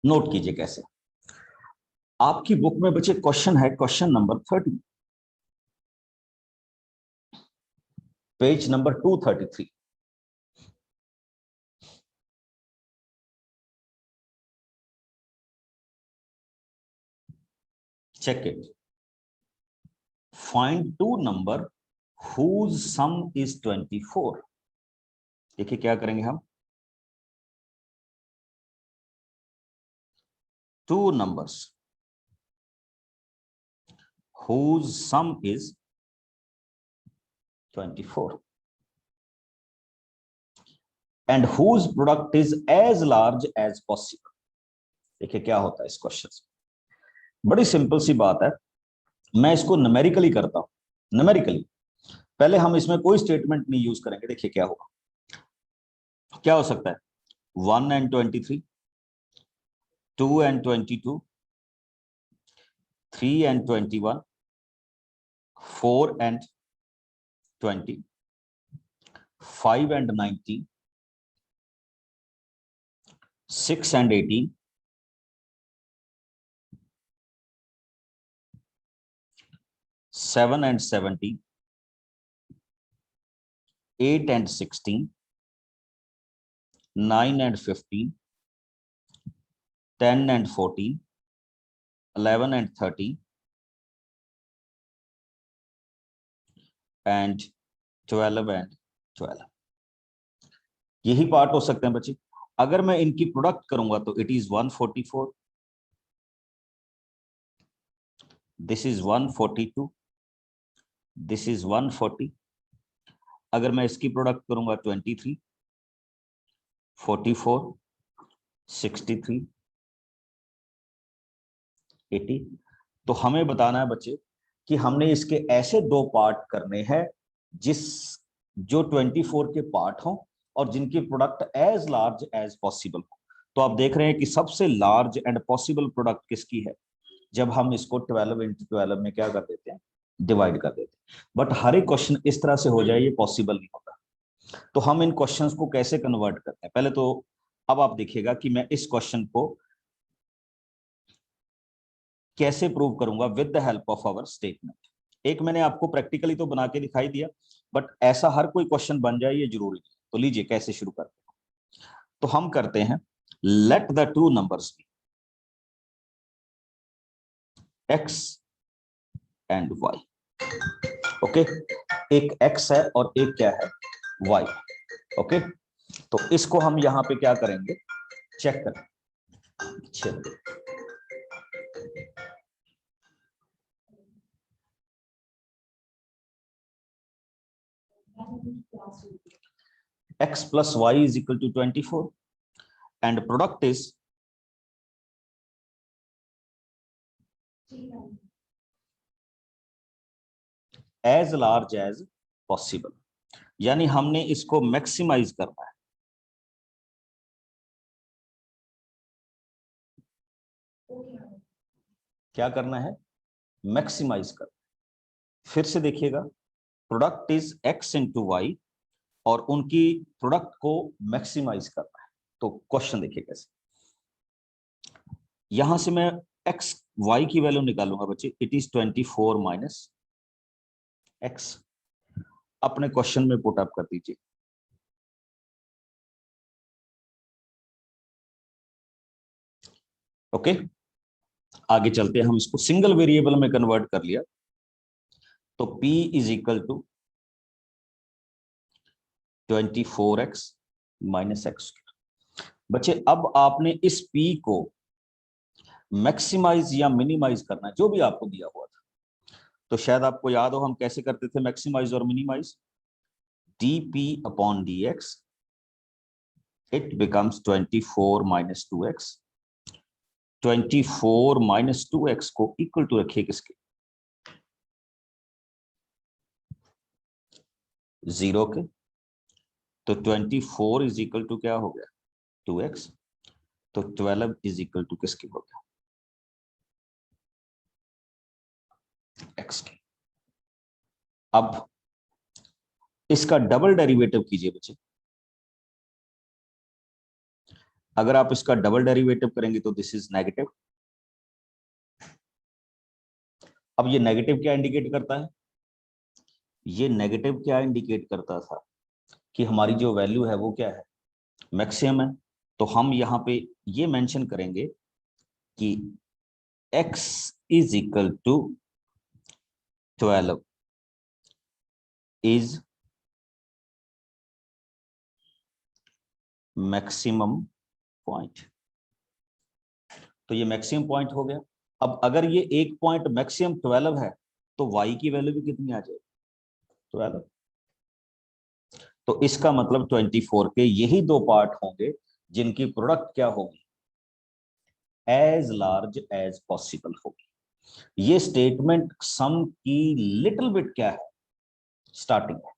Note कीजिए कैसे। आपकी बुक में बच्चे क्वेश्चन है, question number 30, page number 233। check it. Find two number whose sum is 24. देखिए क्या करेंगे हम, two numbers whose sum is 24 and whose product is as large as possible. देखिए क्या होता है इस क्वेश्चन से, बड़ी सिंपल सी बात है। मैं इसको न्यूमेरिकली करता हूं। न्यूमेरिकली पहले हम इसमें कोई स्टेटमेंट नहीं यूज करेंगे। देखिए क्या होगा, क्या हो सकता है, 1 and 23, 2 and 22, 3 and 21, 4 and 20, 5 and 19, 6 and 18, 7 and 17, 8 and 16, 9 and 15, 10 and 14, 11 and 13 and 12 and 12। यही पार्ट हो सकते हैं बच्चे। अगर मैं इनकी प्रोडक्ट करूंगा तो it is 144, this is 142, this is 140। अगर मैं इसकी प्रोडक्ट करूंगा 23, 44, 63, 80। तो हमें बताना है बच्चे कि हमने इसके ऐसे दो पार्ट करने हैं जो 24 के पार्ट हों और जिनकी product as large as possible हो। तो आप देख रहे हैं कि सबसे लार्ज एंड पॉसिबल प्रोडक्ट किसकी है, जब हम इसको 12 into 12 में क्या कर देते हैं, डिवाइड कर देते हैं। बट हर एक क्वेश्चन इस तरह से हो जाए ये पॉसिबल नहीं होता। तो हम इन क्वेश्चंस को कैसे कन्वर्ट करते हैं, पहले तो अब आप देखिएगा कि मैं इस क्वेश्चन को कैसे प्रूव करूंगा with the help of our statement. एक मैंने आपको प्रैक्टिकली तो बना के दिखाई दिया, बट ऐसा हर कोई क्वेश्चन बन जाए ये जरूरी नहीं। तो लीजिए कैसे शुरू करते हैं। तो हम करते हैं, let the two numbers be x and y। Okay, एक x है और एक क्या है, y। ओके, तो इसको हम यहां पे क्या करेंगे, चेक करें। चलिए x plus y is equal to 24 and product is as large as possible। यानी हमने इसको मैक्सिमाइज करना है। क्या करना है, मैक्सिमाइज करना। फिर से देखिएगा, product is x into y और उनकी प्रोडक्ट को मैक्सिमाइज करना है। तो क्वेश्चन देखिए कैसे, यहां से मैं x y की वैल्यू निकालूंगा बच्चे, इट इज 24 माइनस x। अपने क्वेश्चन में पुट अप कर दीजिए। ओके, आगे चलते हैं, हम इसको सिंगल वेरिएबल में कन्वर्ट कर लिया। तो p is equal to 24x minus x। बच्चे अब आपने इस p को मैक्सिमाइज या मिनिमाइज करना है, जो भी आपको दिया हुआ था। तो शायद आपको याद हो हम कैसे करते थे मैक्सिमाइज और minimise, dp upon dx, it becomes 24 minus 2x। 24 minus 2x को इक्वल टू रखिए किसके, 0 के। तो 24 इज इक्वल टू क्या हो गया, 2x। तो 12 इज इक्वल टू किसके हो गया, x के। अब इसका डबल डेरिवेटिव कीजिए बच्चे। अगर आप इसका डबल डेरिवेटिव करेंगे तो दिस इज नेगेटिव। अब ये नेगेटिव क्या इंडिकेट करता है? ये नेगेटिव क्या इंडिकेट करता था कि हमारी जो वैल्यू है वो क्या है, मैक्सिमम है। तो हम यहाँ पे ये मेंशन करेंगे कि x is equal to 12 is maximum point. तो ये मैक्सिमम पॉइंट हो गया। अब अगर ये एक पॉइंट मैक्सिमम 12 है तो y की वैल्यू भी कितनी आ जाएगी, 12। तो इसका मतलब 24 के यही दो पार्ट होंगे जिनकी प्रोडक्ट क्या होगी, एज लार्ज एज पॉसिबल होगी। ये स्टेटमेंट सम की लिटिल बिट क्या है, स्टार्टिंग है।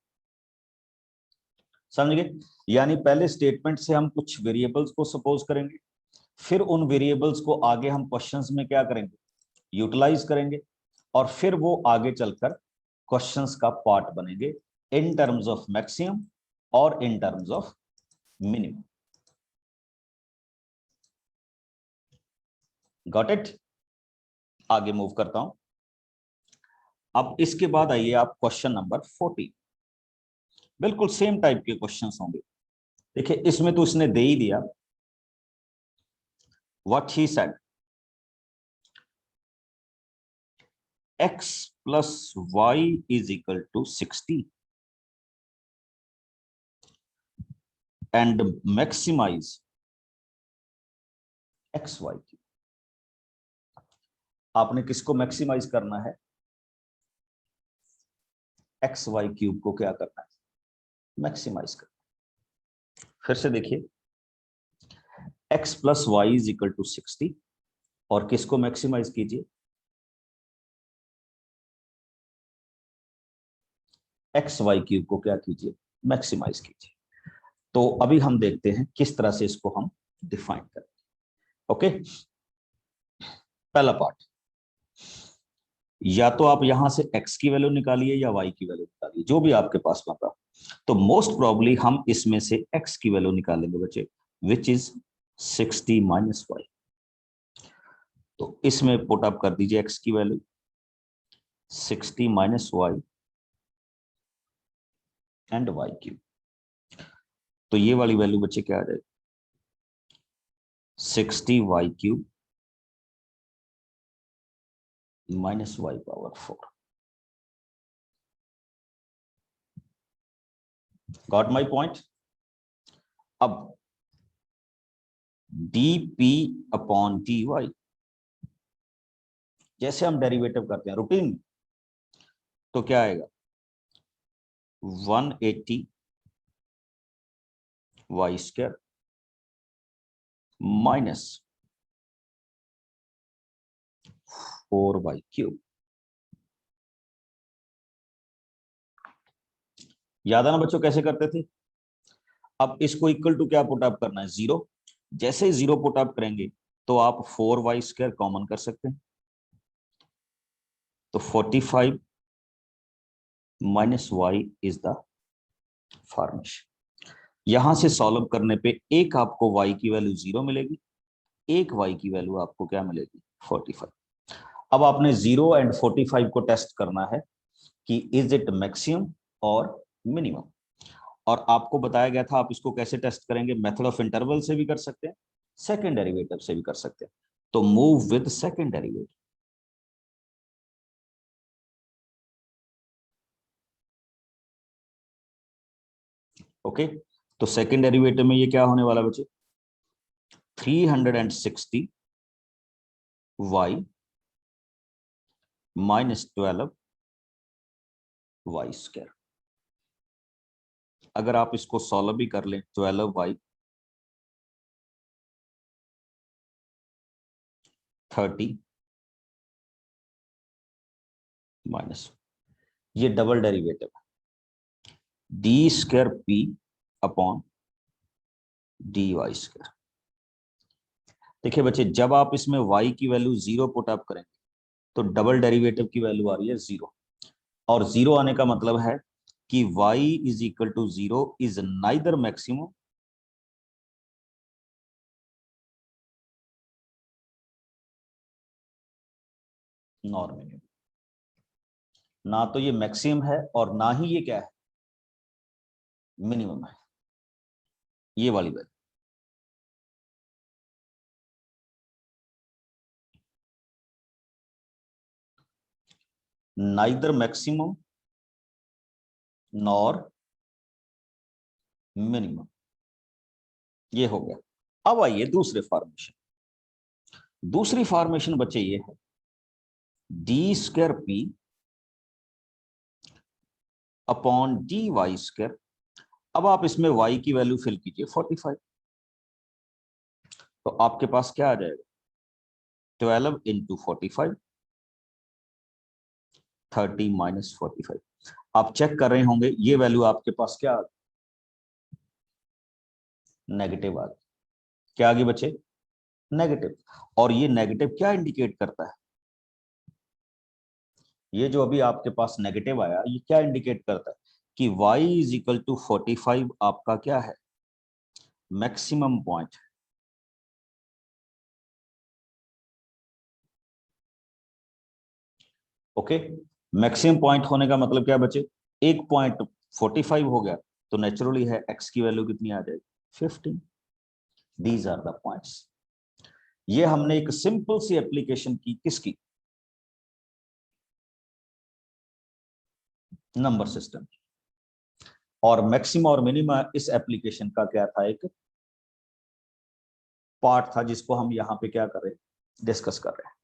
समझ गए? यानी पहले स्टेटमेंट से हम कुछ वेरिएबल्स को सपोज करेंगे, फिर उन वेरिएबल्स को आगे हम क्वेश्चंस में क्या करेंगे, यूटिलाइज करेंगे, और फिर वो आगे चलकर क्वेश्चंस का पार्ट बनेंगे इन टर्म्स ऑफ मैक्सिमम और in terms of minimum. Got it? आगे मूव करता हूं। अब इसके बाद आइए आप क्वेश्चन नंबर 14। बिल्कुल सेम टाइप के क्वेश्चंस होंगे। देखिए इसमें तो इसने दे ही दिया, what he said, x plus y is equal to 60 and maximize xy। आपने किसको मैक्सिमाइज करना है, एक्स वाई क्यूब को क्या करना है, मैक्सिमाइज करना। फिर से देखिए, x plus y is equal to 60 और किसको मैक्सिमाइज कीजिए, एक्स वाई क्यूब को क्या कीजिए, मैक्सिमाइज कीजिए। तो अभी हम देखते हैं किस तरह से इसको हम डिफाइन करें। ओके, पहला पार्ट, या तो आप यहां से x की वैल्यू निकालिए या y की वैल्यू निकालिए, जो भी आपके पास बता। तो मोस्ट प्रोबेबली हम इसमें से x की वैल्यू निकालेंगे बच्चे, विच इज 60 माइनस वाई। तो इसमें पुट अप कर दीजिए x की value 60 minus y and y cube. तो ये वाली वैल्यू बच्चे क्या आ जाएगी, 60 y cube minus y power 4। Got my point? अब dp अपॉन dy, जैसे हम डेरिवेटिव करते हैं रूटीन में, तो क्या आएगा 180 Y square minus 4y cube. याद है ना बच्चों कैसे करते थे? अब इसको इक्वल टू क्या पुट अप करना है, जीरो। जैसे ही जीरो पुट अप करेंगे तो आप 4y स्क्वायर कॉमन कर सकते हैं। तो 45 minus y is the formation. यहां से सॉल्व करने पे एक आपको y की वैल्यू 0 मिलेगी, एक y की वैल्यू आपको क्या मिलेगी, 45। अब आपने 0 एंड 45 को टेस्ट करना है कि इज इट मैक्सिमम और मिनिमम। और आपको बताया गया था आप इसको कैसे टेस्ट करेंगे, मेथड ऑफ इंटरवल से भी कर सकते हैं, सेकंड डेरिवेटिव से भी कर सकते हैं। तो move with second derivative. Okay, तो सेकंड डेरिवेटिव में ये क्या होने वाला बच्चे, 360 वाई माइनस 12 वाई स्क्वायर। अगर आप इसको सॉल्व भी कर लें, 12 वाई 30 माइनस, ये डबल डेरिवेटिव है, d square p upon d y square. देखिए बच्चे, जब आप इसमें y की वैल्यू 0 पुट अप करेंगे तो डबल डेरिवेटिव की वैल्यू आ रही है 0, और 0 आने का मतलब है कि y is equal to 0 is neither maximum nor minimum, ना तो ये मैक्सिमम है और ना ही ये क्या है, मिनिमम है, ये वाली value. Neither maximum nor minimum, ये हो गया। अब आइए दूसरे फॉर्मेशन। दूसरी फॉर्मेशन बच्चे ये है d square p upon d y square. अब आप इसमें y की वैल्यू फिल कीजिए 45, तो आपके पास क्या आ जाएगा 12 इंटू 45, 30 माइनस 45। आप चेक कर रहे होंगे ये वैल्यू आपके पास क्या आ गई, नेगेटिव आ गई। क्या आ गई बच्चे, नेगेटिव। और ये नेगेटिव क्या इंडिकेट करता है, ये जो अभी आपके पास नेगेटिव आया ये क्या इंडिकेट करता है कि y इज इक्वल टू 45 आपका क्या है, maximum point. Okay, maximum point होने का मतलब क्या बचे, एक पॉइंट 45 हो गया, तो नेचुरली है x की वैल्यू कितनी आ जाएगी 15। These are the points. ये हमने एक सिंपल सी एप्लीकेशन की, किसकी, नंबर सिस्टम। और मैक्सिमा और मिनिमा इस एप्लीकेशन का क्या था, एक पार्ट था जिसको हम यहां पे क्या कर रहे हैं, डिस्कस कर रहे हैं।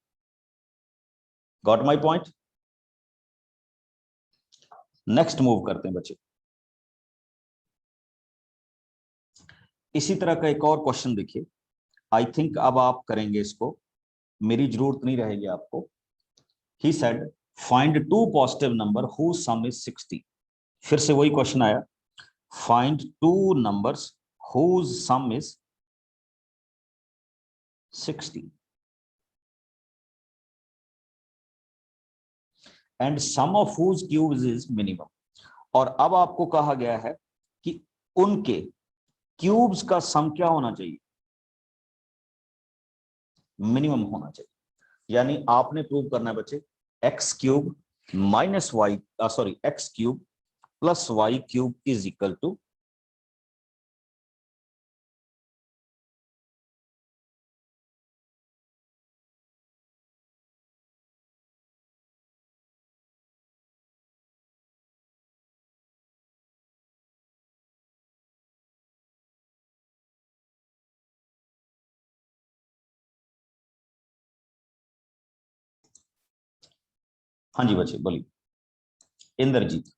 Got my point. Next move करते हैं बच्चे। इसी तरह का एक और क्वेश्चन देखिए, आई थिंक अब आप करेंगे इसको, मेरी जरूरत नहीं रहेगी आपको। He said find two positive number who sum is 60। फिर से वही क्वेश्चन आया, find two numbers whose sum is 60 and sum of whose cubes is minimum. और अब आपको कहा गया है कि उनके क्यूब्स का सम क्या होना चाहिए, मिनिमम होना चाहिए। यानी आपने प्रूव करना है बच्चे x cube minus y, sorry x cube plus y cube is equal to, हाँ जी बच्चे बोलिए, इंद्रजीत।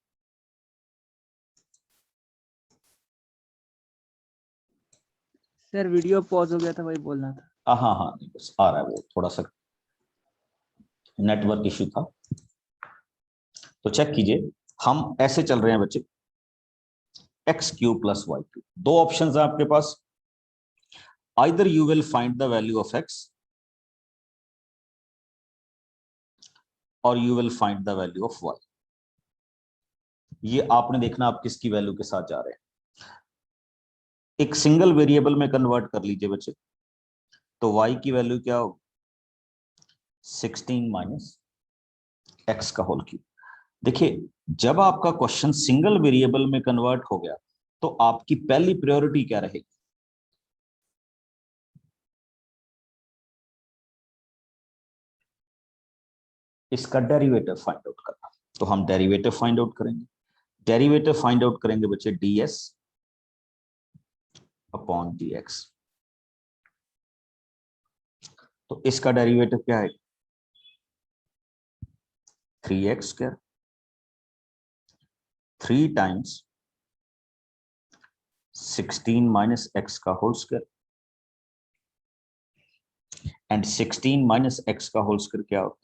सर वीडियो पॉज हो गया था, वही बोलना था। हाँ हाँ नहीं, बस आ रहा है, वो थोड़ा सा नेटवर्क इश्यू था। तो चेक कीजिए, हम ऐसे चल रहे हैं बच्चे, x cube plus y cube. दो ऑप्शन है आपके पास, either you will find the value of x और you will find the value of y. ये आपने देखना आप किसकी वैल्यू के साथ जा रहे हैं। एक सिंगल वेरिएबल में कन्वर्ट कर लीजिए बच्चे, तो y की वैल्यू क्या हो, 16 माइनस एक्स का होल क्यूब। देखिए जब आपका क्वेश्चन सिंगल वेरिएबल में कन्वर्ट हो गया तो आपकी पहली प्रायोरिटी क्या रहेगी, इसका डेरिवेटिव फाइंड आउट करना। तो हम डेरिवेटिव फाइंड आउट करेंगे। डेरिवेटिव फाइंड आउट करेंगे बच्चे ds अपॉन dx। तो इसका डेरिवेटिव क्या है, 3x square, 3 times 16 minus x का whole square, and 16 minus x का होल स्क्वायर क्या होता है,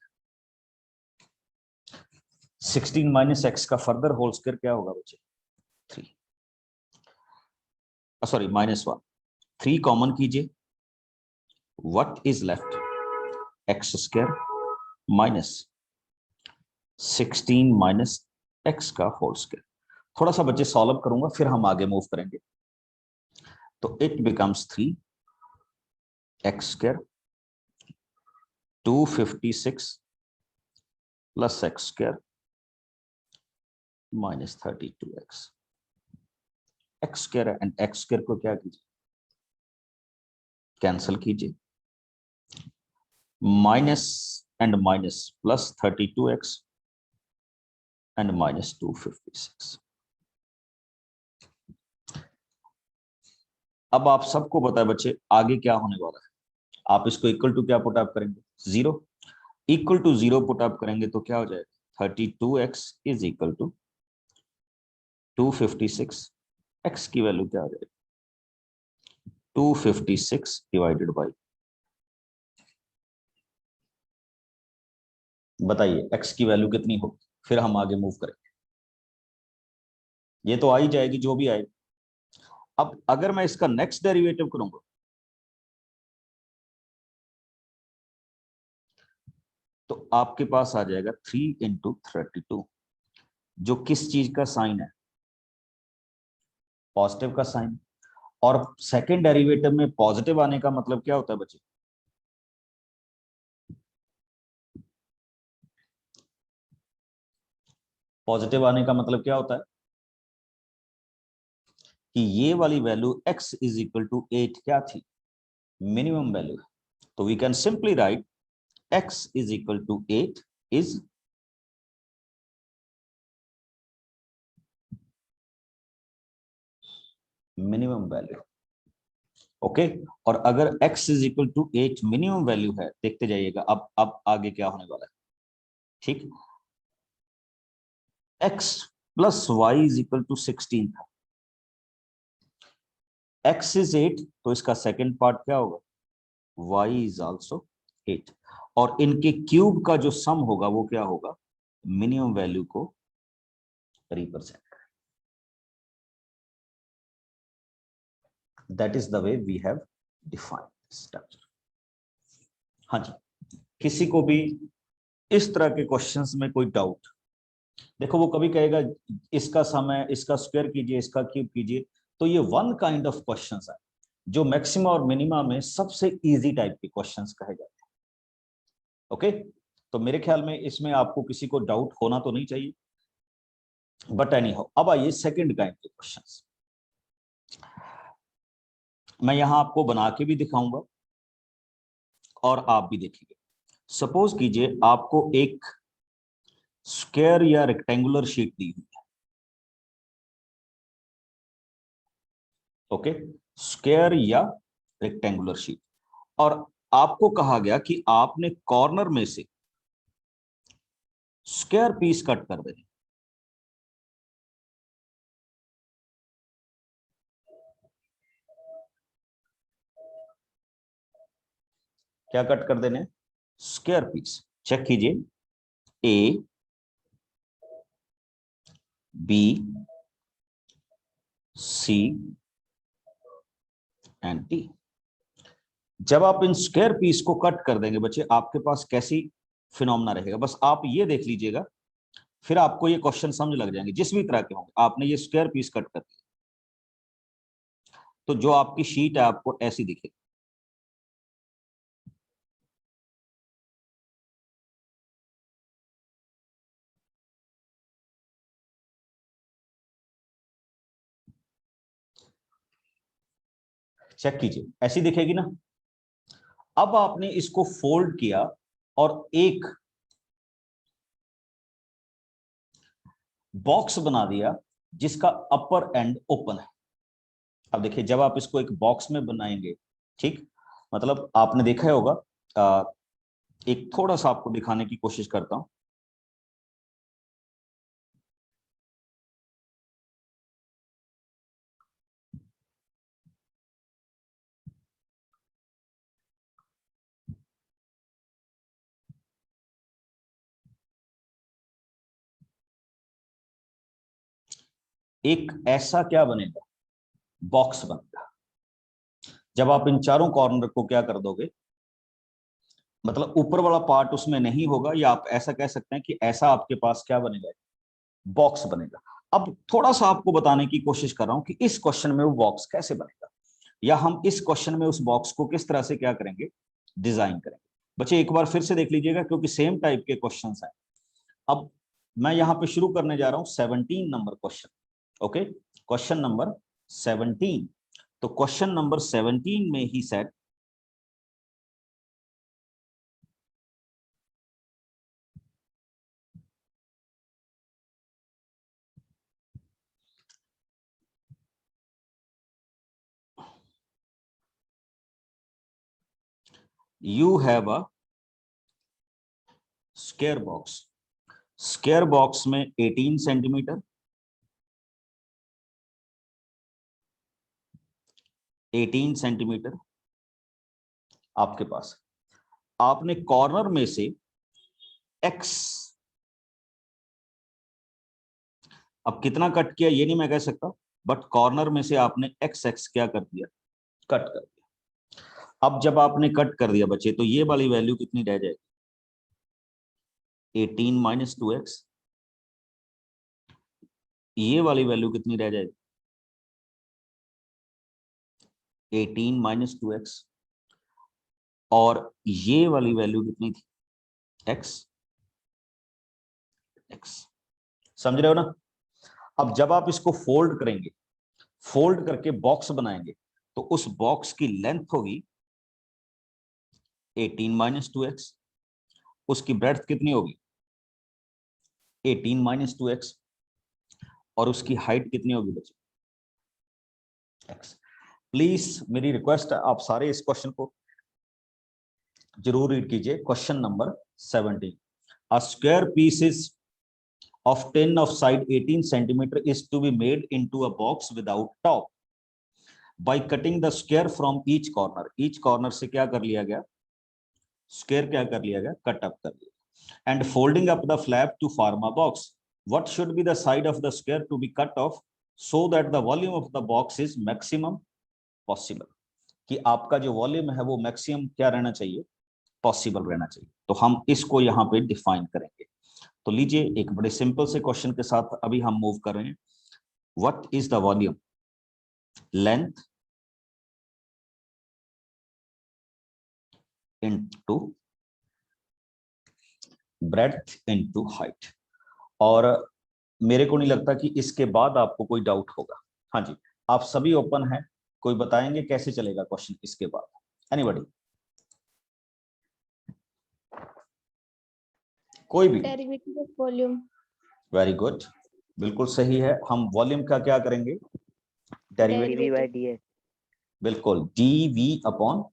16 माइनस एक्स का फर्दर होल स्क्वायर क्या होगा बच्चे, 3, सॉरी -1। 3 कॉमन कीजिए, what is left, x square minus 16 minus x का होल स्क्वायर। थोड़ा सा बच्चे सॉल्व करूंगा फिर हम आगे मूव करेंगे। तो it becomes 3 x square 256 plus x square minus 32x। X square and x square को क्या कीजिए, कैंसिल कीजिए, minus and minus plus 32x and minus 256। अब आप सबको पता है बच्चे आगे क्या होने वाला है। आप इसको इक्वल टू क्या पुटअप करेंगे, 0। इक्वल टू 0 पुटअप करेंगे तो क्या हो जाएगा, 32x is equal to 256। x की वैल्यू क्या हो जाएगी, 256 डिवाइडेड बाई, बताइए x की वैल्यू कितनी होगी, फिर हम आगे मूव करेंगे। ये तो आ ही जाएगी जो भी आएगी। अब अगर मैं इसका नेक्स्ट डेरिवेटिव करूंगा तो आपके पास आ जाएगा 3 इंटू 32, जो किस चीज का साइन है, पॉजिटिव का साइन। और सेकेंड डेरिवेटिव में पॉजिटिव आने का मतलब क्या होता है बच्चे, पॉजिटिव आने का मतलब क्या होता है कि ये वाली value x is equal to 8 क्या थी, मिनिमम वैल्यू है। तो we can simply write x is equal to 8 is minimum value. Okay, और अगर x is equal to 8 minimum value है, देखते जाइएगा अब आगे क्या होने वाला है। ठीक, x plus y is equal to 16 था, x इज 8 तो इसका सेकेंड पार्ट क्या होगा, y इज आल्सो 8, और इनके क्यूब का जो सम होगा वो क्या होगा, मिनिमम वैल्यू को रिप्रेजेंट करें। That is the way we have defined structure. हाँ जी, किसी को भी इस तरह के क्वेश्चंस में कोई डाउट, देखो वो कभी कहेगा इसका सम है, इसका स्क्वायर कीजिए, इसका क्यूब कीजिए, तो ये वन काइंड ऑफ क्वेश्चंस है जो मैक्सिमा और मिनिमा में सबसे इजी टाइप के क्वेश्चंस कहे जाते हैं। ओके, तो मेरे ख्याल में इसमें आपको किसी को डाउट होना तो नहीं चाहिए, बट एनी हाउ अब आइए सेकंड काइंड के क्वेश्चंस। मैं यहां आपको बना के भी दिखाऊंगा और आप भी देखेंगे। सपोज कीजिए आपको एक स्क्वायर या रेक्टेंगुलर शीट दी हुई है। ओके, स्क्वायर या रेक्टेंगुलर शीट, और आपको कहा गया कि आपने कॉर्नर में से स्क्वायर पीस कट कर देने। क्या कट कर देने, स्क्वायर पीस। चेक कीजिए, A B C and D. जब आप इन स्क्वायर पीस को कट कर देंगे बच्चे, आपके पास कैसी फिनोमेना रहेगा, बस आप ये देख लीजिएगा, फिर आपको ये क्वेश्चन समझ लग जाएंगे जिस भी तरह के होंगे। आपने ये स्क्वायर पीस कट कर दिया तो जो आपकी शीट है आपको ऐसी दिखेगी। चेक कीजिए, ऐसी दिखेगी ना। अब आपने इसको फोल्ड किया और एक बॉक्स बना दिया जिसका अपर एंड ओपन है। अब देखिए, जब आप इसको एक बॉक्स में बनाएंगे, ठीक, मतलब आपने देखा होगा, एक थोड़ा सा आपको दिखाने की कोशिश करता हूं। एक ऐसा क्या बनेगा, बॉक्स बनेगा। जब आप इन चारों कॉर्नर को क्या कर दोगे, मतलब ऊपर वाला पार्ट उसमें नहीं होगा, या आप ऐसा कह सकते हैं कि ऐसा आपके पास क्या बनेगा, बॉक्स बनेगा। अब थोड़ा सा आपको बताने की कोशिश कर रहा हूं कि इस क्वेश्चन में वो बॉक्स कैसे बनेगा, या हम इस क्वेश्चन में उस बॉक्स को किस तरह से क्या करेंगे, डिजाइन करेंगे। बच्चे एक बार फिर से देख लीजिएगा क्योंकि सेम टाइप के क्वेश्चंस हैं। अब मैं यहां पे शुरू करने जा रहा हूं 17 number question. Okay, question number 17। तो क्वेश्चन नंबर 17 में ही set you have a square box। Square box में 18 सेंटीमीटर, 18 सेंटीमीटर आपके पास। आपने कॉर्नर में से x, अब कितना कट किया ये नहीं मैं कह सकता, बट कॉर्नर में से आपने x क्या कर दिया, कट कर दिया। अब जब आपने कट कर दिया बच्चे, तो ये वाली वैल्यू कितनी रह जाएगी, 18 माइनस 2x। ये वाली वैल्यू कितनी रह जाएगी, 18 माइनस 2x। और ये वाली वैल्यू कितनी थी, x। समझ रहे हो ना। अब जब आप इसको फोल्ड करेंगे, फोल्ड करके बॉक्स बनाएंगे, तो उस बॉक्स की लेंथ होगी 18 माइनस 2x, उसकी ब्रेड्थ कितनी होगी 18 माइनस 2x, और उसकी हाइट कितनी होगी बच्चे, x। प्लीज मेरी रिक्वेस्ट है, आप सारे इस क्वेश्चन को जरूर रीड कीजिए। Question number 17, a square piece is of 10 of side 18 centimeter is to be made into a box without top by cutting the square from each corner। each corner से क्या कर लिया गया, स्क्वायर क्या कर लिया गया, कट अप कर लिया। and folding up the flap to form a box, what should be the side of the square to be cut off so that the volume of the box is maximum possible। कि आपका जो volume है वो maximum क्या रहना चाहिए, possible रहना चाहिए। तो हम इसको यहाँ पे डिफाइन करेंगे। तो लीजिए एक बड़े सिंपल से क्वेश्चन के साथ अभी हम मूव कर रहे हैं। What is the volume, length into breadth into height. और मेरे को नहीं लगता कि इसके बाद आपको कोई डाउट होगा। हाँ जी, आप सभी ओपन हैं, कोई बताएंगे कैसे चलेगा क्वेश्चन इसके बाद, एनीबॉडी, कोई भी। Derivative of volume. Very good, बिल्कुल सही है। हम वॉल्यूम का क्या करेंगे, डेरिवेटिव। By d x. बिल्कुल, d v upon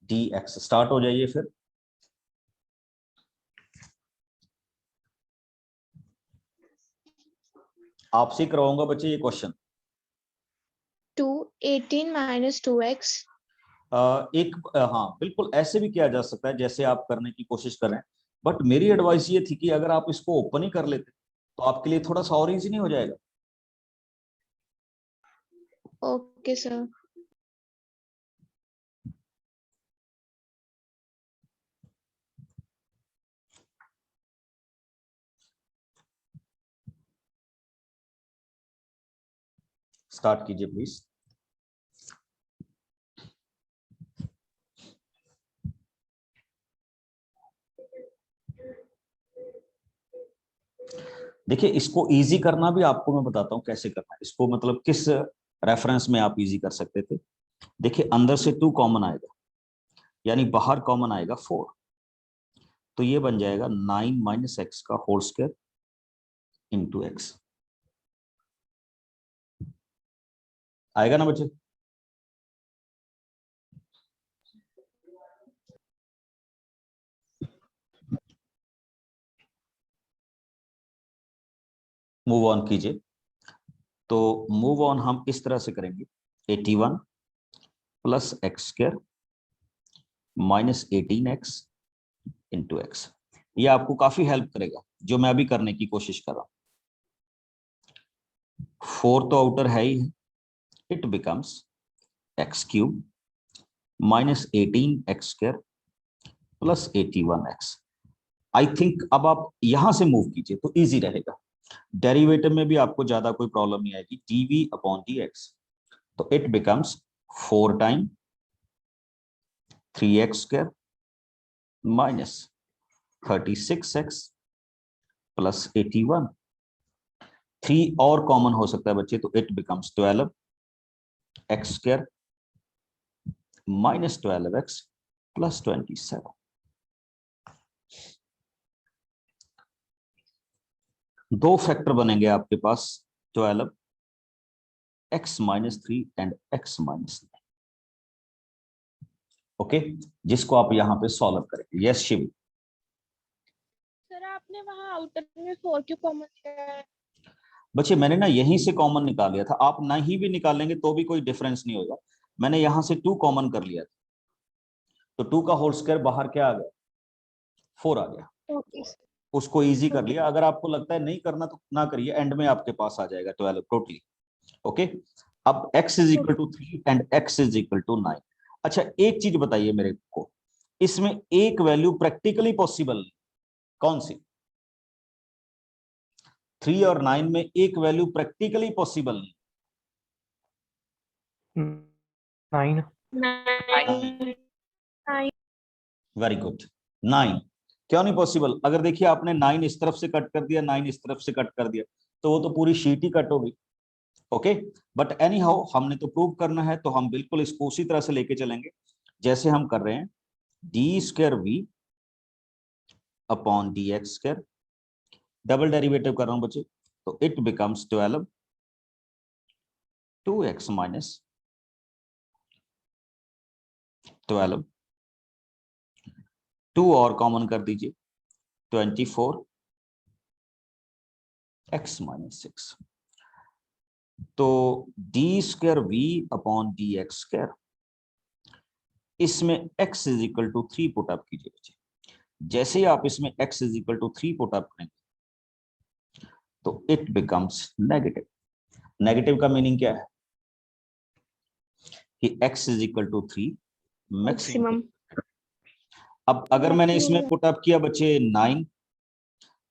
d x. Start हो जाइए फिर। आपसे करवाऊंगा बच्चे ये क्वेश्चन। 18 minus 2x। हाँ बिल्कुल ऐसे भी किया जा सकता है जैसे आप करने की कोशिश कर रहे हैं, बट मेरी एडवाइस ये थी कि अगर आप इसको ओपन ही कर लेते तो आपके लिए थोड़ा सा और इजी नहीं हो जाएगा। Okay sir. स्टार्ट कीजिए प्लीज। देखिए इसको इजी करना भी आपको मैं बताता हूं कैसे करना है इसको, मतलब किस रेफरेंस में आप इजी कर सकते थे। देखिए अंदर से 2 कॉमन आएगा, यानी बाहर कॉमन आएगा 4, तो ये बन जाएगा 9 माइनस एक्स का होल स्क्वायर इंटू एक्स। आएगा ना बच्चे। मूव ऑन कीजिए। तो मूव ऑन हम इस तरह से करेंगे, 81 plus x square minus 18x into x. ये आपको काफी हेल्प करेगा जो मैं अभी करने की कोशिश कर रहा हूं। 4 तो आउटर है ही है, it becomes x cube minus 18x square plus 81x। I think अब आप यहां से मूव कीजिए तो इजी रहेगा। डेरिवेटिव में भी आपको ज्यादा कोई प्रॉब्लम नहीं आएगी, dv अपॉन dx। तो it becomes 4 time 3x square minus 36x plus 81, 3 और कॉमन हो सकता है बच्चे, तो it becomes 12 x square minus 12x plus 27। दो फैक्टर बनेंगे आपके पास, 12 x minus 3 and x minus 9। Okay, जिसको आप यहां पे सॉल्व करेंगे। यस शिव। सर आपने वहाँ आउटर में 4 क्यों कॉमन लिया है? बच्चे मैंने ना यहीं से कॉमन निकाल लिया था, आप नहीं भी निकालेंगे तो भी कोई डिफरेंस नहीं होगा। मैंने यहां से 2 कॉमन कर लिया था, तो 2 का होल स्क्वायर बाहर क्या आ गया, 4 आ गया। ओके उसको इजी कर लिया। अगर आपको लगता है नहीं करना तो ना करिए, एंड में आपके पास आ जाएगा 12 टोटली। ओके, अब x is equal to 3 and x is equal to 9। अच्छा एक चीज बताइए मेरे को, इसमें एक वैल्यू प्रैक्टिकली पॉसिबल, कौन सी? 3 और 9 में एक वैल्यू प्रैक्टिकली पॉसिबल नहीं। 9। वेरी गुड, 9 क्यों नहीं पॉसिबल? अगर देखिए आपने 9 इस तरफ से कट कर दिया, 9 इस तरफ से कट कर दिया, तो वो तो पूरी शीट ही कट होगी। ओके, बट एनी हाउ हमने तो प्रूव करना है, तो हम बिल्कुल इसको उसी तरह से लेके चलेंगे जैसे हम कर रहे हैं। D square v upon d x square, double derivative कर रहा हूं बच्चे, तो इट बिकम्स 12 2x माइनस 12, 2 और कॉमन कर दीजिए, 24 x माइनस 6। तो d square v upon d x square, इसमें x is equal to 3 put up कीजिए बच्चे। जैसे ही आप इसमें x is equal to 3 put up करेंगे तो इट बिकम्स नेगेटिव। नेगेटिव का मीनिंग क्या है कि x is equal to 3 maximum. अब अगर मैंने इसमें पुट अप किया बच्चे 9,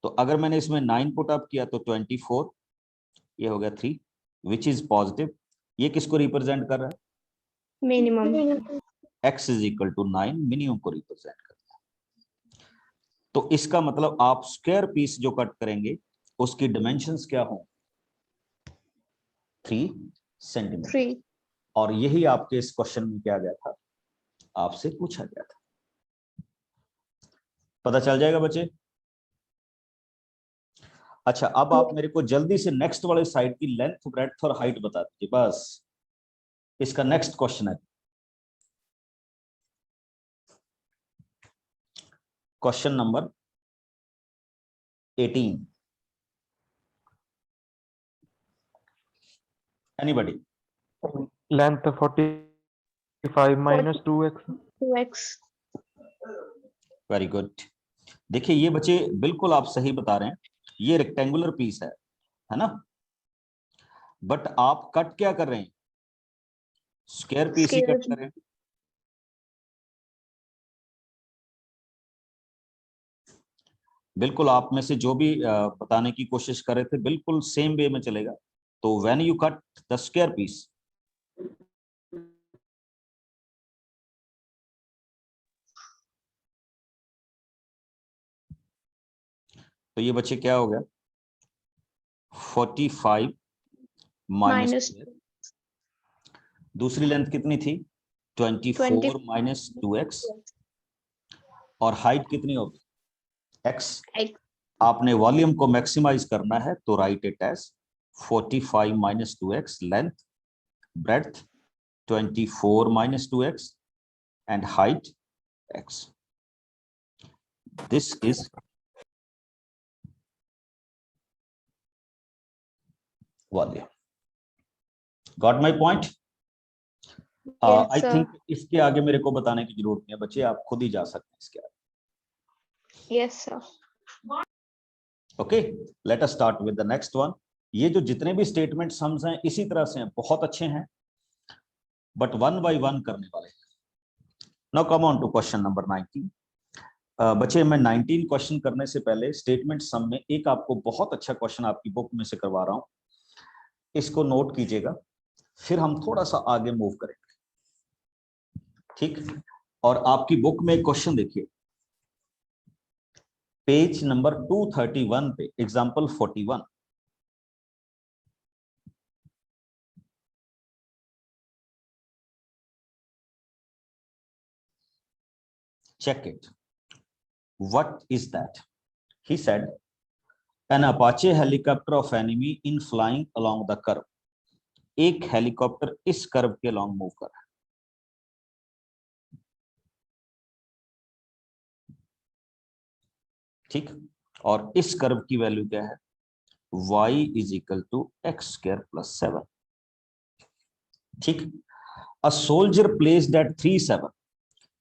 तो अगर मैंने इसमें 9 पुट अप किया तो 24, ये हो गया 3 विच इज पॉजिटिव। ये किसको रिप्रेजेंट कर रहा है? Minimum. x is equal to 9 minimum को रिप्रेजेंट करता है। तो इसका मतलब आप स्क्वायर पीस जो कट करेंगे उसकी डिमेंशंस क्या हो? 3 सेंटीमीटर। और यही आपके इस क्वेश्चन में क्या गया था, आपसे पूछा गया था। पता चल जाएगा बच्चे? अच्छा अब आप मेरे को जल्दी से नेक्स्ट वाले साइड की लेंथ ब्रेड्थ और हाइट बता दीजिए, बस इसका नेक्स्ट क्वेश्चन है। Question number 18। Anybody? Length 45 minus 2x। Very good. देखिए ये बच्चे बिल्कुल आप सही बता रहे हैं, ये रेक्टेंगुलर पीस है ना? बट आप कट क्या कर रहे हैं? स्क्वायर पीस ही कट कर रहे हैं। बिल्कुल आप में से जो भी बताने की कोशिश कर रहे थे बिल्कुल सेम वे में चलेगा। तो when you cut the square piece, तो ये बच्चे क्या हो गया, 45 माइनस, दूसरी लेंथ कितनी थी 24 माइनस 2x, और हाइट कितनी होगी x। आपने वॉल्यूम को मैक्सिमाइज करना है तो write it as 45 minus 2x length, breadth 24 minus 2x and height x. This is volume. Got my point? I think इसके आगे मेरे को बताने की जरूरत नहीं है बच्चे, आप खुद ही जा सकते हैं इसके आगे। Yes sir. Okay, let us start with the next one. ये जो जितने भी स्टेटमेंट सम्स हैं इसी तरह से हैं, बहुत अच्छे हैं, बट वन बाय वन करने वाले हैं। Now come on to question number 19. बच्चे मैं 19 क्वेश्चन करने से पहले स्टेटमेंट सम में एक आपको बहुत अच्छा क्वेश्चन आपकी बुक में से करवा रहा हूं, इसको नोट कीजिएगा, फिर हम थोड़ा सा आगे मूव करेंगे, ठीक? और आपकी बुक में क्वेश्चन देखिए, पेज नंबर 231 पे example 41। check it. What is that? He said, an Apache helicopter of enemy in flying along the curve. एक हेलीकॉप्टर इस कर्व के लॉन्ग मूव कर रहा है। ठीक, और इस कर्व की वैल्यू क्या है? y is equal to x square plus 7। ठीक, अ सोल्जर प्लेस्ड एट 3-7,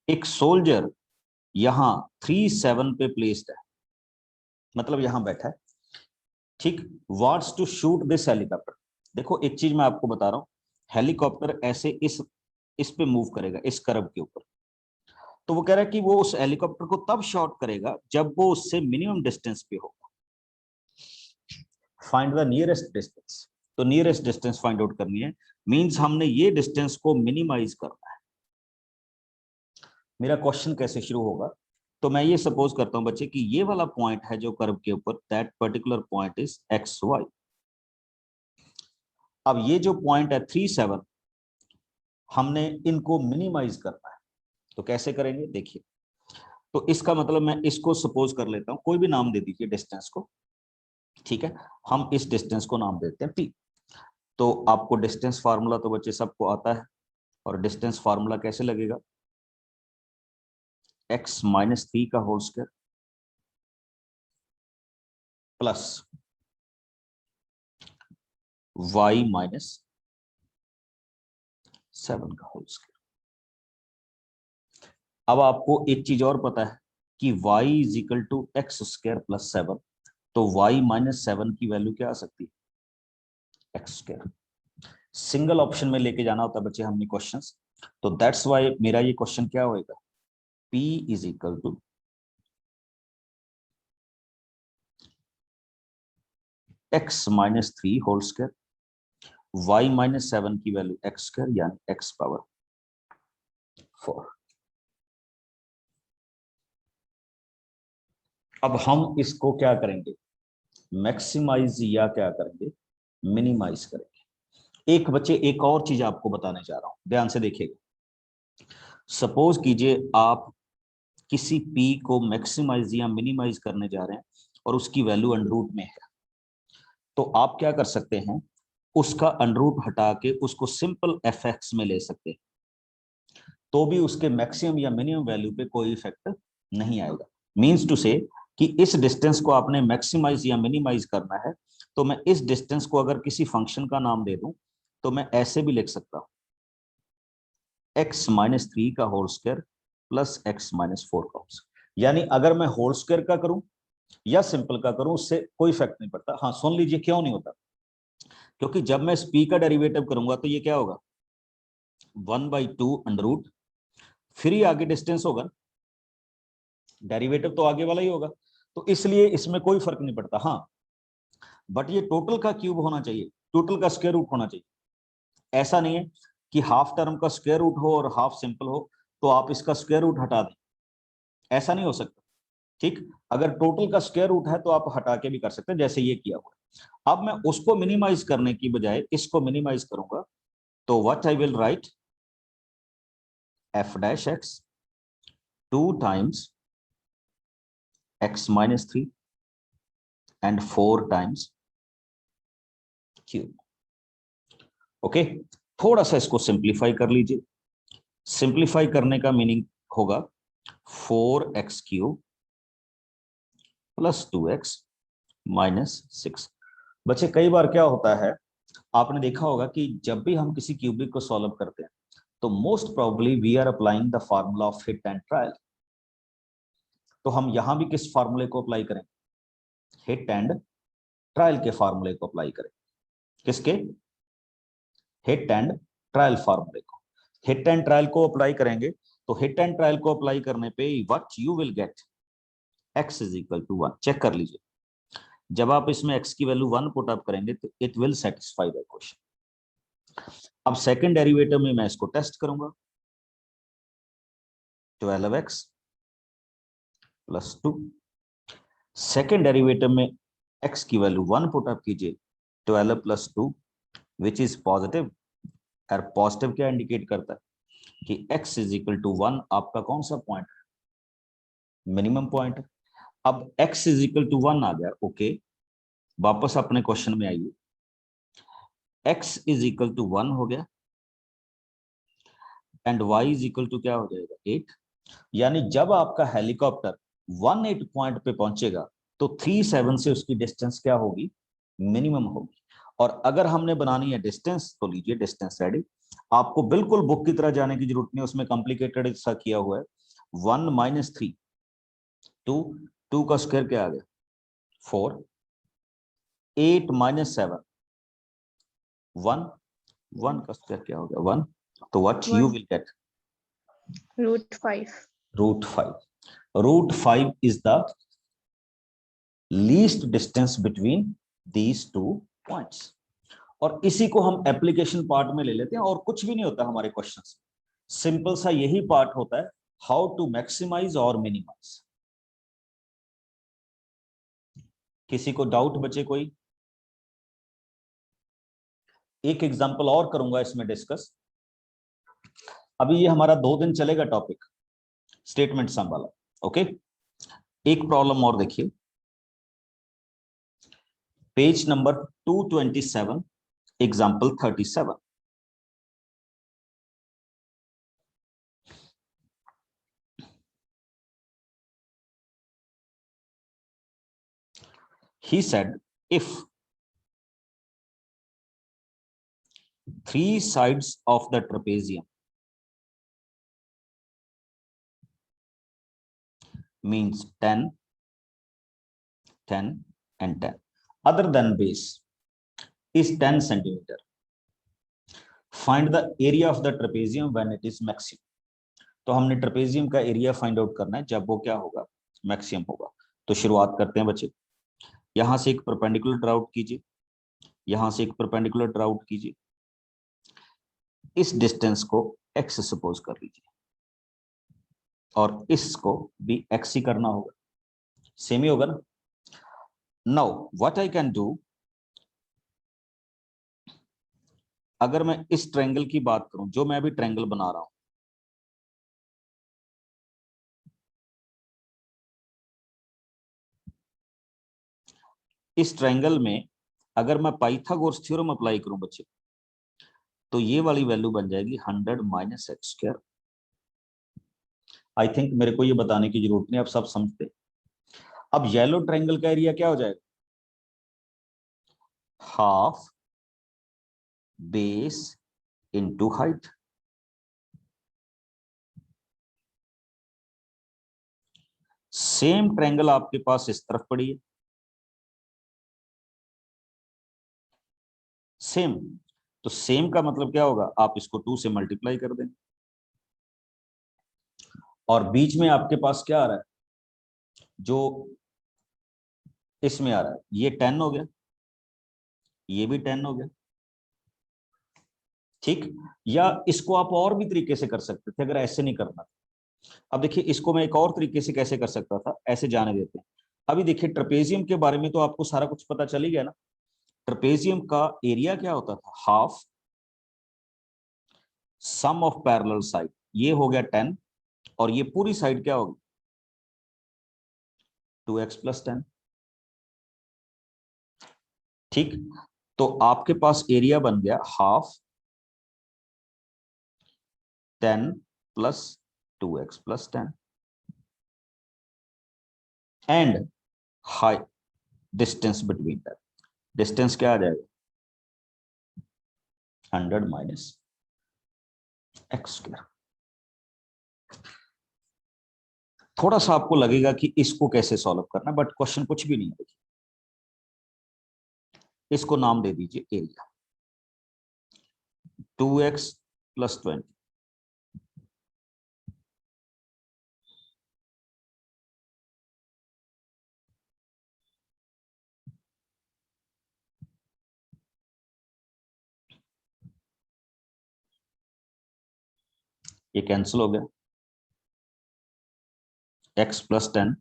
एक सोल्जर यहां 3-7 पे प्लेस्ड है, मतलब यहां बैठा है। ठीक, wants to shoot this helicopter. देखो एक चीज मैं आपको बता रहा हूं, हेलीकॉप्टर ऐसे इस पे मूव करेगा, इस कर्व के ऊपर। तो वो कह रहा है कि वो उस हेलीकॉप्टर को तब शॉट करेगा जब वो उससे मिनिमम डिस्टेंस पे होगा। Find the nearest distance. तो नियरेस्ट डिस्टेंस फाइंड आउट करनी है, मींस हमने ये डिस्टेंस को मिनिमाइज करना है। मेरा क्वेश्चन कैसे शुरू होगा? तो मैं ये सपोज करता हूं बच्चे कि ये वाला पॉइंट है जो कर्व के ऊपर, that particular point is x y. अब ये जो पॉइंट है 3-7, हमने इनको मिनिमाइज करना है। तो कैसे करेंगे देखिए। तो इसका मतलब मैं इसको सपोज कर लेता हूं, कोई भी नाम दे दीजिए डिस्टेंस को। ठीक है, हम इस डिस्टेंस को नाम देते हैं p। तो आपको डिस्टेंस फार्मूला तो बच्चे सबको आता है, और डिस्टेंस फार्मूला कैसे लगेगा? x माइनस 3 का whole square plus y minus 7 का होल स्क्वायर। अब आपको एक चीज और पता है कि y is equal to x square plus 7, तो y माइनस 7 की वैल्यू क्या आ सकती है? X square. सिंगल ऑप्शन में लेके जाना होता है बच्चे हमने क्वेश्चंस, तो दैट्स व्हाई मेरा ये क्वेश्चन क्या होएगा? p is equal to x minus 3 whole square, y minus 7 की वैल्यू एक्स स्क्वायर यानी एक्स पावर 4। अब हम इसको क्या करेंगे? मैक्सिमाइज या क्या करेंगे? मिनिमाइज करेंगे। एक बच्चे एक और चीज आपको बताने जा रहा हूं, ध्यान से देखिएगा। सपोज कीजिए आप किसी p को मैक्सिमाइज या मिनिमाइज करने जा रहे हैं और उसकी वैल्यू अंडरूट में है, तो आप क्या कर सकते हैं? उसका अंडरूट हटा के उसको सिंपल fx में ले सकते हैं, तो भी उसके मैक्सिमम या मिनिमम वैल्यू पे कोई इफेक्ट नहीं आएगा। मींस टू से कि इस डिस्टेंस को आपने मैक्सिमाइज या मिनिमाइज करना है, तो मैं इस डिस्टेंस को अगर किसी फंक्शन का नाम दे दूं तो मैं ऐसे भी लिख सकता हूं, x माइनस 3 का whole square plus x minus 4 का होल स्क्वायर। यानी अगर मैं होल स्क्वायर का करूं या सिंपल का करूं उससे कोई इफेक्ट नहीं पड़ता। हाँ सुन लीजिए क्यों नहीं होता, क्योंकि जब मैं इस p का डेरिवेटिव करूंगा तो ये क्या होगा? 1/2 अंडरूट, फिर ही आगे डिस्टेंस होगा, डेरिवेटिव तो आगे वाला ही होगा, तो इसलिए इसमें कोई फर्क नहीं पड़ता। हाँ, बट ये टोटल का क्यूब होना चाहिए, टोटल का स्क्वायर रूट होना चाहिए। ऐसा नहीं है कि हाफ टर्म का स्क्वायर रूट हो और हाफ सिंपल हो तो आप इसका स्क्वायर रूट हटा दें, ऐसा नहीं हो सकता। ठीक, अगर टोटल का स्क्वायर रूट है तो आप हटा के भी कर सकते हैं, जैसे ये किया हुआ। अब मैं उसको मिनिमाइज करने की बजाय इसको मिनिमाइज करूंगा, तो what I will write? f dash x 2 times x minus 3 and 4 times cube. Okay, थोड़ा सा इसको सिंप्लीफाई कर लीजिए। सिंप्लीफाई करने का मीनिंग होगा 4x cube plus 2x minus 6। बच्चे कई बार क्या होता है, आपने देखा होगा कि जब भी हम किसी क्यूबिक को सॉल्व करते हैं तो most probably we are applying the formula of hit and trial. तो हम यहां भी किस फार्मूले को अप्लाई करें? हिट एंड ट्रायल के फार्मूले को अप्लाई करें। किसके? हिट एंड ट्रायल फार्मूले को। हिट एंड ट्रायल को अप्लाई करेंगे तो हिट एंड ट्रायल को अप्लाई करने पे what you will get? x is equal to 1। Check कर लीजिए, जब आप इसमें x की वैल्यू 1 पुट अप करेंगे तो it will satisfy the question. अब सेकंड डेरिवेटिव में मैं इसको टेस्ट करूंगा, 12x प्लस 2 सेकेंड डेरिवेटिव में x की वैल्यू 1 पुट अप कीजिए, 12 प्लस 2 विच इज पॉजिटिव। और पॉजिटिव क्या इंडिकेट करता है कि x इज इक्वल टू 1 आपका कौन सा पॉइंट है, मिनिमम पॉइंट है। अब x इज इक्वल टू 1 आ गया, ओके। वापस अपने क्वेश्चन में आइए, x इज इक्वल टू 1 हो गया and y is equal to क्या हो जाएगा 8। यानी जब आपका हेलीकॉप्टर 18 पॉइंट पे पहुंचेगा तो 37 से उसकी डिस्टेंस क्या होगी, मिनिमम होगी। और अगर हमने बनानी है डिस्टेंस तो लीजिए डिस्टेंस रेडी। आपको बिल्कुल बुक की तरह जाने की जरूरत नहीं, उसमें कॉम्प्लिकेटेड सा किया हुआ है। 1 माइनस 3 2, 2 का स्क्वायर क्या आ गया 4, 8 माइनस 7 1, 1 का स्क्वायर क्या हो गया 1। तो what you will gate √5. √5. √5 is the least distance between these two points. और इसी को हम एप्लीकेशन पार्ट में ले लेते हैं और कुछ भी नहीं होता हमारे क्वेश्चन से। सिंपल सा यही पार्ट होता है, हाउ टू मैक्सिमाइज और मिनिमाइज। किसी को डाउट बचे कोई? एक एग्जांपल और करूंगा इसमें डिस्कस। अभी ये हमारा 2 दिन चलेगा टॉपिक स्टेटमेंट सम वाला, ओके। एक प्रॉब्लम और देखिए, page number 227, example 37। He said if 3 sides of the trapezium means 10, 10 and 10 other than base is 10 centimeter, find the area of the trapezium when it is maximum। तो हमने trapezium का area find out करना है जब वो क्या होगा, maximum होगा। तो शुरुआत करते हैं बच्चे, यहां से एक परपेंडिकुलर ड्रा आउट कीजिए, यहां से एक परपेंडिकुलर ड्रा आउट कीजिए, इस डिस्टेंस को x सपोज कर लीजिए और इसको भी x ही करना होगा, सेम ही होगा ना। Now what I can do, अगर मैं इस ट्रायंगल की बात करूं, जो मैं अभी ट्रायंगल बना रहा हूं, इस ट्रायंगल में अगर मैं पाइथागोरस थ्योरम अप्लाई करूं बच्चे, तो ये वाली वैल्यू बन जाएगी 100 minus x square. I think मेरे को ये बताने की जरूरत नहीं, आप सब समझते। अब येलो ट्रायंगल का एरिया क्या हो जाएगा, half base into height. Same triangle आपके पास इस तरफ पड़ी है, सेम। तो सेम का मतलब क्या होगा, आप इसको 2 से मल्टीप्लाई कर दें और बीच में आपके पास क्या आ रहा है, जो इसमें आ रहा है ये 10 हो गया, ये भी 10 हो गया, ठीक। या इसको आप और भी तरीके से कर सकते थे अगर ऐसे नहीं करना। अब देखिए इसको मैं एक और तरीके से कैसे कर सकता था, ऐसे जाने देते हैं। अभी देखिए ट्रेपेजियम के बारे में तो आपको सारा कुछ पता चल ही गया ना। ट्रेपेजियम का एरिया क्या होता था, half sum of parallel side, ये हो गया 10 और ये पूरी साइड क्या होगी 2x प्लस 10, ठीक। तो आपके पास एरिया बन गया half 10 plus 2x plus 10 and high distance between that, distance क्या आ जाएगा 100 माइनस एक्स स्क्वायर। थोड़ा सा आपको लगेगा कि इसको कैसे सॉल्व करना, बट क्वेश्चन कुछ भी नहीं है। इसको नाम दे दीजिए एरिया, 2x प्लस 20, ये कैंसिल हो गया, x plus 10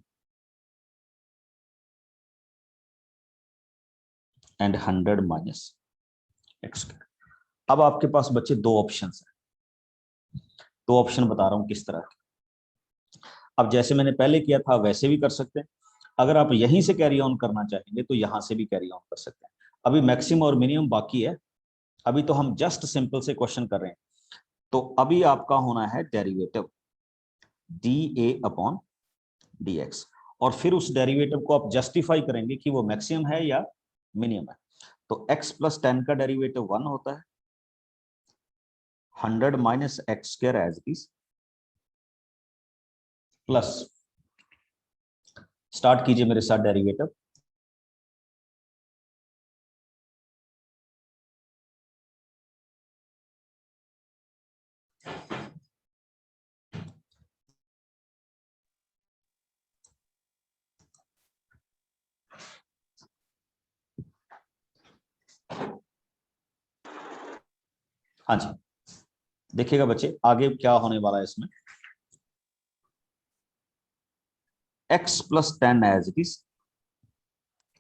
and 100 minus x square. अब आपके पास बच्चे दो ऑप्शन है, दो ऑप्शन बता रहा हूं किस तरह के। अब जैसे मैंने पहले किया था वैसे भी कर सकते हैं, अगर आप यहीं से कैरी ऑन करना चाहेंगे तो यहां से भी कैरी ऑन कर सकते हैं। अभी मैक्सिमम और मिनिमम बाकी है, अभी तो हम जस्ट सिंपल से क्वेश्चन कर रहे हैं। तो अभी आपका होना है derivative D A upon d x, और फिर उस डेरिवेटिव को आप जस्टिफाई करेंगे कि वो मैक्सिमम है या मिनिमम है। तो x प्लस 10 का डेरिवेटिव 1 होता है, 100 minus x square as it is, plus start कीजिए मेरे साथ डेरिवेटिव। हाँ जी, देखिएगा बच्चे आगे क्या होने वाला है इसमें। x plus 10 as it is,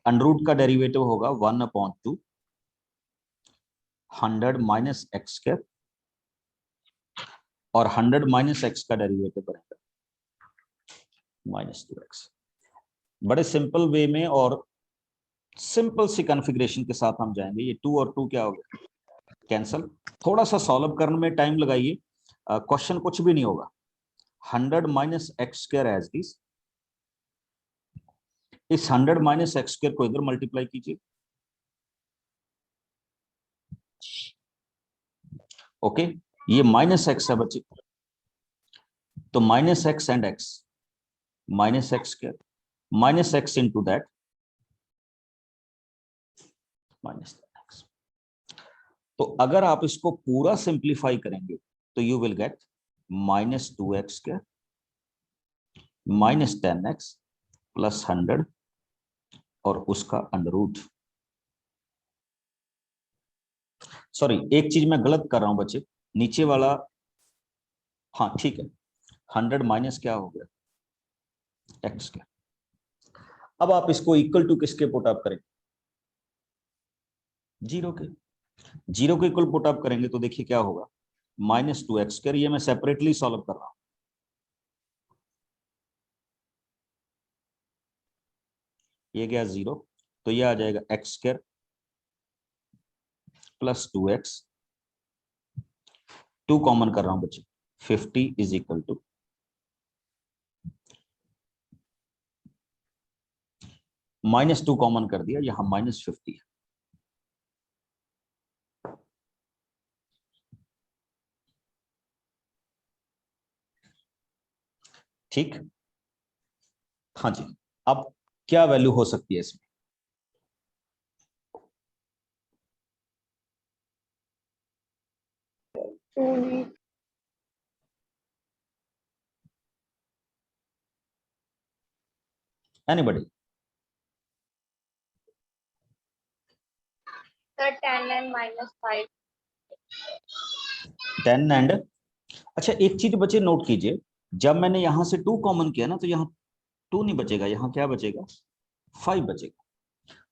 under का डेरिवेटिव होगा 1 अपॉन 2, 100 माइनस एक्स स्क्वायर, और 100 माइनस एक्स का डेरिवेटिव बनेगा -2x। बड़े सिंपल वे में और सिंपल सी कॉन्फ़िगरेशन के साथ हम जाएंगे। ये 2 और 2 क्या हो गया, कैंसल। थोड़ा सा सॉल्व करने में टाइम लगाइए, क्वेश्चन कुछ भी नहीं होगा। 100 minus x square as this, इस 100 माइनस एक्स स्क्वायर को इधर मल्टीप्लाई कीजिए। ओके, ये माइनस एक्स है बच्चे, तो minus x and x, minus x square minus x into that minus x. तो अगर आप इसको पूरा सिंप्लीफाई करेंगे तो you will gate -2x square minus 10x plus 100 और उसका अंडर रूट। सॉरी, एक चीज मैं गलत कर रहा हूं बच्चे, नीचे वाला, हाँ ठीक है, 100 माइनस क्या हो गया एक्स स्क्वायर। अब आप इसको इक्वल टू किसके पुट अप करें, जीरो के। जीरो के इक्वल पुट अप करेंगे तो देखिए क्या होगा, -2x स्क्वायर। ये मैं सेपरेटली सॉल्व कर रहा हूं, ये गया 0, तो ये आ जाएगा x square plus 2x, 2 common कर रहा हूं बच्चे, 50 इज इक्वल टू -2 कॉमन कर दिया, यहां -50 है। ठीक, हाँ जी। अब क्या वैल्यू हो सकती है इसमें, एनीबॉडी? Sir 10 and -5। 10 एंड, अच्छा एक चीज बच्चे नोट कीजिए, जब मैंने यहां से 2 कॉमन किया ना तो यहाँ 2 नहीं बचेगा, यहाँ क्या बचेगा, 5 बचेगा।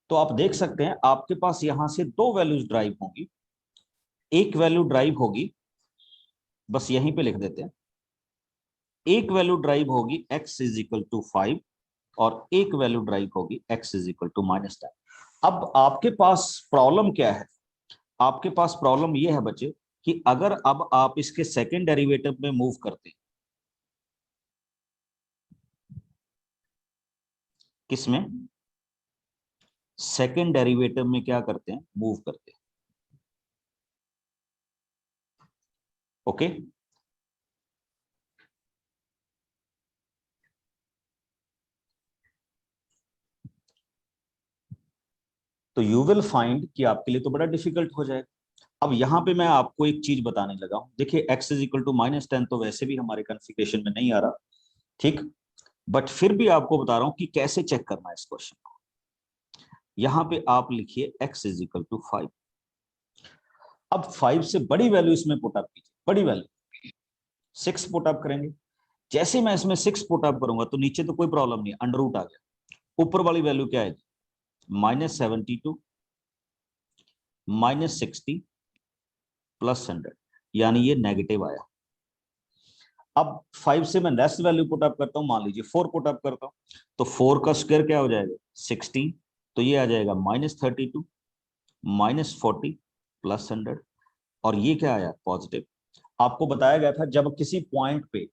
तो आप देख सकते हैं आपके पास यहां से दो वैल्यूज ड्राइव होंगी। एक वैल्यू ड्राइव होगी, बस यहीं पे लिख देते हैं, एक वैल्यू ड्राइव होगी x इज इक्वल टू 5, और एक वैल्यू ड्राइव होगी x इज इक्वल टू -10। अब आपके पास प्रॉब्लम क्या है, आपके पास प्रॉब्लम ये है बच्चे कि अगर अब आप इसके सेकेंड डेरिवेटिव में मूव करते हैं, किसमें, सेकेंड डेरिवेटिव में क्या करते हैं, मूव करते हैं। ओके, तो यू विल फाइंड कि आपके लिए तो बड़ा डिफिकल्ट हो जाएगा। अब यहाँ पे मैं आपको एक चीज बताने लगा हूं, देखिए x इज इक्वल टू -10 तो वैसे भी हमारे कॉन्फ़िगरेशन में नहीं आ रहा, ठीक, बट फिर भी आपको बता रहा हूं कि कैसे चेक करना है इस क्वेश्चन को। यहाँ पे आप लिखिए x इज इक्वल टू 5। अब 5 से बड़ी वैल्यू इसमें पुट अप कीजिए, बड़ी वैल्यू 6 पुट अप करेंगे। जैसे मैं इसमें 6 पुट अप करूंगा तो नीचे तो कोई प्रॉब्लम नहीं, अंडर रूट आ गया। ऊपर वाली वैल्यू क्या है, -72 -60 + 100, यानी ये नेगेटिव आया। अब 5 से मैं नेक्स्ट वैल्यू पुट अप करता हूं, मान लीजिए 4 पुट अप करता हूं, तो 4 का स्क्वायर क्या हो जाएगा 16, तो ये आ जाएगा -32 -40 + 100, और ये क्या आया पॉजिटिव। आपको बताया गया था जब किसी पॉइंट पे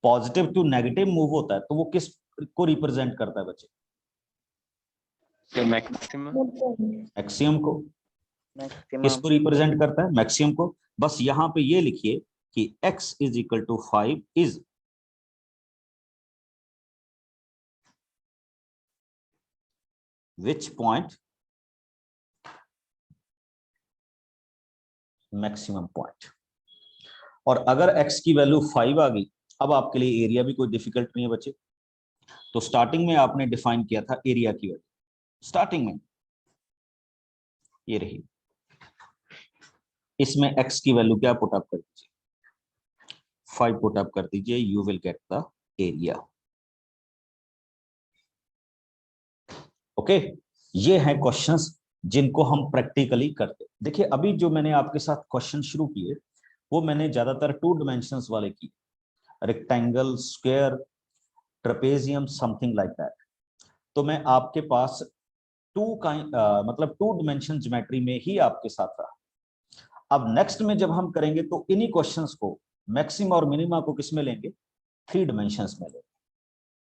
पॉजिटिव टू नेगेटिव मूव होता है तो वो किस को रिप्रेजेंट करता है बच्चे? मैक्सिमम मैक्सिमम को। किसको रिप्रेजेंट करता है? मैक्सिमम को। बस यहां पे ये लिखिए कि x = 5 is which point? Maximum point. और अगर x की वैल्यू 5 आ गई, अब आपके लिए एरिया भी कोई डिफिकल्ट नहीं है बच्चे। तो स्टार्टिंग में आपने डिफाइन किया था एरिया की वैल्यू, स्टार्टिंग में ये रही, इसमें x की वैल्यू क्या पुट अप कर दीजिए, 5 पुट अप कर दीजिए, you will get the area. Okay, ये हैं क्वेश्चंस जिनको हम प्रैक्टिकली करते। देखिए अभी जो मैंने आपके साथ क्वेश्चन शुरू किए वो मैंने ज्यादातर 2 डायमेंशंस वाले किए, rectangle, square, trapezium, something like that. तो मैं आपके पास मतलब 2 डायमेंशन ज्योमेट्री में ही आपके साथ रहा। अब नेक्स्ट में जब हम करेंगे तो इन्हीं क्वेश्चंस को मैक्सिमा और मिनिमा को किस में लेंगे, 3 डायमेंशंस में लेंगे।